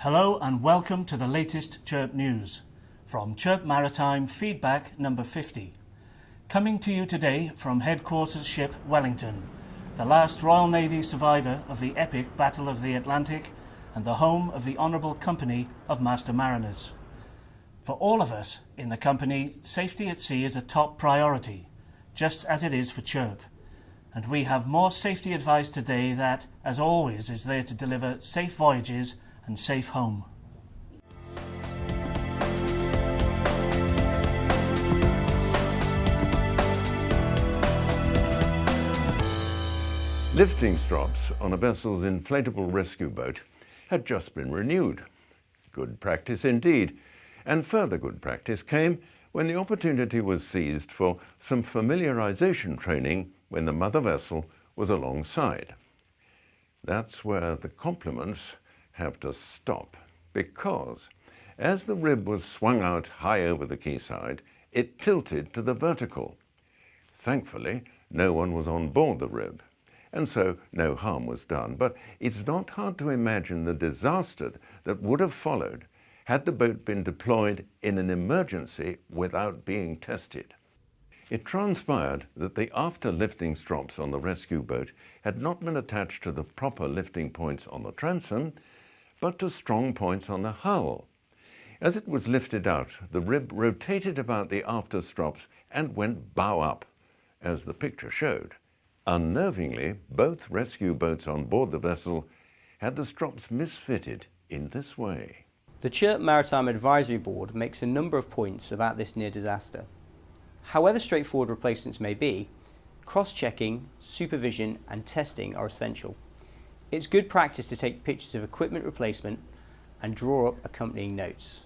Hello and welcome to the latest Chirp News. From Chirp Maritime Feedback number 50. Coming to you today from Headquarters Ship Wellington, the last Royal Navy survivor of the epic Battle of the Atlantic and the home of the Honourable Company of Master Mariners. For all of us in the company, safety at sea is a top priority, just as it is for Chirp. And we have more safety advice today that, as always, is there to deliver safe voyages and safe home. Lifting strops on a vessel's inflatable rescue boat had just been renewed. Good practice indeed, and further good practice came when the opportunity was seized for some familiarization training when the mother vessel was alongside. That's where the compliments have to stop, because as the rib was swung out high over the quayside, it tilted to the vertical. Thankfully, no one was on board the rib, and so no harm was done. But it's not hard to imagine the disaster that would have followed had the boat been deployed in an emergency without being tested. It transpired that the after lifting strops on the rescue boat had not been attached to the proper lifting points on the transom, but to strong points on the hull. As it was lifted out, the rib rotated about the after strops and went bow up, as the picture showed. Unnervingly, both rescue boats on board the vessel had the strops misfitted in this way. The Chirp Maritime Advisory Board makes a number of points about this near disaster. However straightforward replacements may be, cross-checking, supervision and testing are essential. It's good practice to take pictures of equipment replacement and draw up accompanying notes.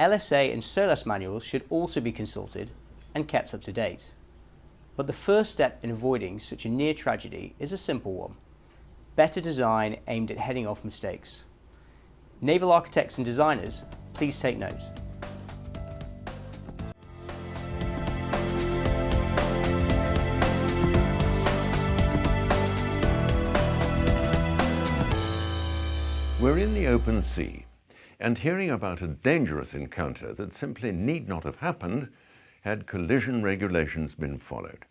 LSA and SOLAS manuals should also be consulted and kept up to date. But the first step in avoiding such a near tragedy is a simple one. Better design aimed at heading off mistakes. Naval architects and designers, please take note. We're in the open sea, and hearing about a dangerous encounter that simply need not have happened had collision regulations been followed.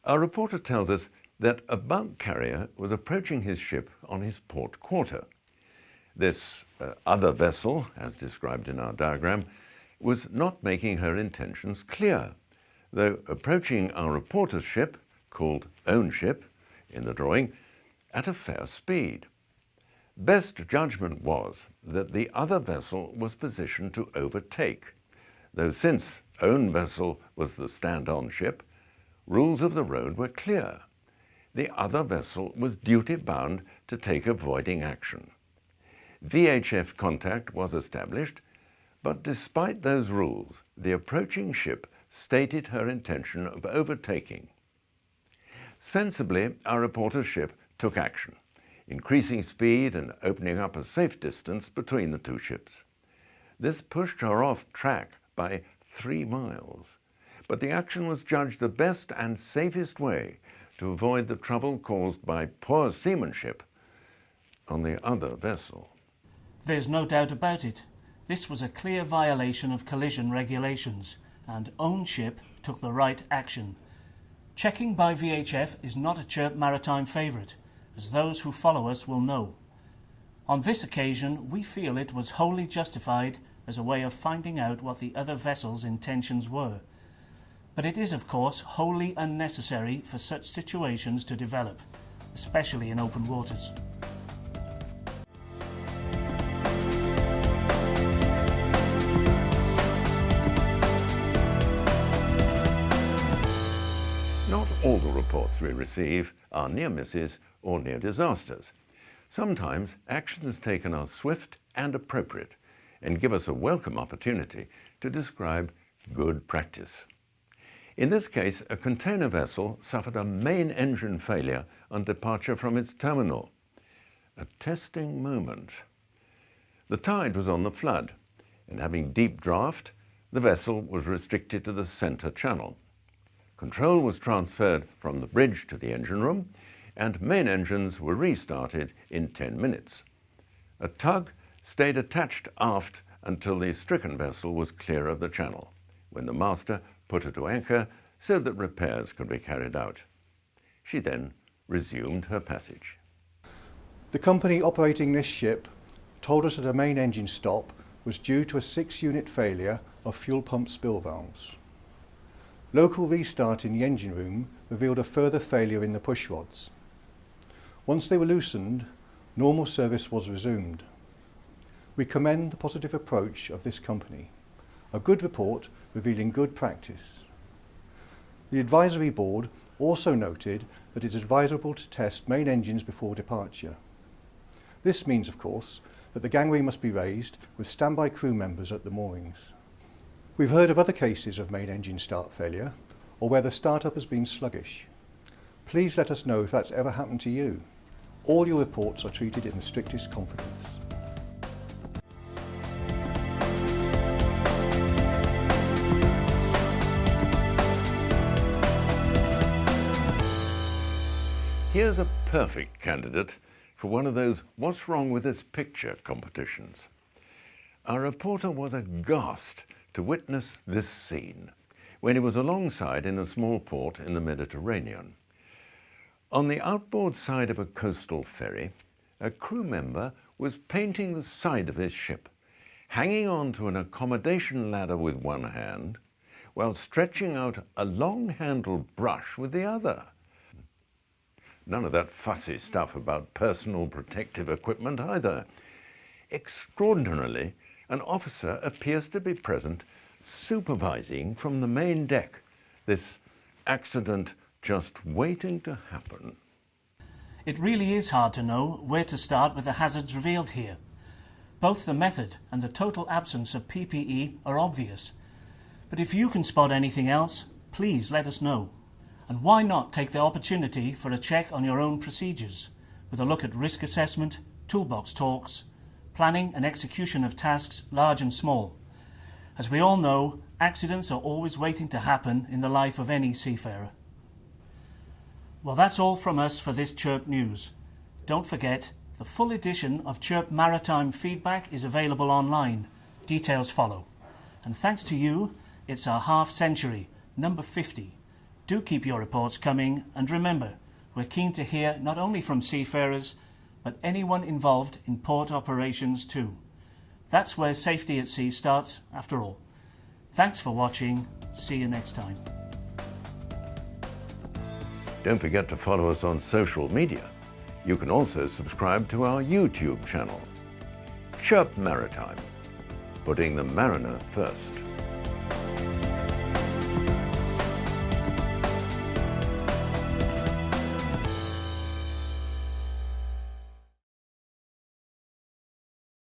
Our reporter tells us that a bulk carrier was approaching his ship on his port quarter. This other vessel, as described in our diagram, was not making her intentions clear, though approaching our reporter's ship, called Own Ship in the drawing, at a fair speed. Best judgment was that the other vessel was positioned to overtake, though since Own Vessel was the stand-on ship, rules of the road were clear. The other vessel was duty-bound to take avoiding action. VHF contact was established, but despite those rules, the approaching ship stated her intention of overtaking. Sensibly, our reporter's ship took action, increasing speed and opening up a safe distance between the two ships. This pushed her off track by 3 miles, but the action was judged the best and safest way to avoid the trouble caused by poor seamanship on the other vessel. There's no doubt about it. This was a clear violation of collision regulations, and Own Ship took the right action. Checking by VHF is not a Chirp Maritime favourite, as those who follow us will know. On this occasion, we feel it was wholly justified as a way of finding out what the other vessel's intentions were. But it is, of course, wholly unnecessary for such situations to develop, especially in open waters. Not all the reports we receive are near misses or near disasters. Sometimes actions taken are swift and appropriate and give us a welcome opportunity to describe good practice. In this case, a container vessel suffered a main engine failure on departure from its terminal. A testing moment. The tide was on the flood, and having deep draft, the vessel was restricted to the center channel. Control was transferred from the bridge to the engine room, and main engines were restarted in 10 minutes. A tug stayed attached aft until the stricken vessel was clear of the channel, when the master put her to anchor so that repairs could be carried out. She then resumed her passage. The company operating this ship told us that a main engine stop was due to a 6-unit failure of fuel pump spill valves. Local restart in the engine room revealed a further failure in the push rods. Once they were loosened, normal service was resumed. We commend the positive approach of this company. A good report revealing good practice. The advisory board also noted that it is advisable to test main engines before departure. This means, of course, that the gangway must be raised with standby crew members at the moorings. We've heard of other cases of main engine start failure or where the startup has been sluggish. Please let us know if that's ever happened to you. All your reports are treated in the strictest confidence. Here's a perfect candidate for one of those "What's Wrong with This Picture" competitions. Our reporter was aghast to witness this scene when he was alongside in a small port in the Mediterranean. On the outboard side of a coastal ferry, a crew member was painting the side of his ship, hanging on to an accommodation ladder with one hand, while stretching out a long-handled brush with the other. None of that fussy stuff about personal protective equipment either. Extraordinarily, an officer appears to be present, supervising from the main deck this accident just waiting to happen. It really is hard to know where to start with the hazards revealed here. Both the method and the total absence of PPE are obvious. But if you can spot anything else, please let us know. And why not take the opportunity for a check on your own procedures, with a look at risk assessment, toolbox talks, planning and execution of tasks large and small. As we all know, accidents are always waiting to happen in the life of any seafarer. Well, that's all from us for this Chirp News. Don't forget, the full edition of Chirp Maritime Feedback is available online. Details follow. And thanks to you, it's our half-century, number 50. Do keep your reports coming, and remember, we're keen to hear not only from seafarers, but anyone involved in port operations too. That's where safety at sea starts, after all. Thanks for watching. See you next time. Don't forget to follow us on social media. You can also subscribe to our YouTube channel. Chirp Maritime, putting the mariner first.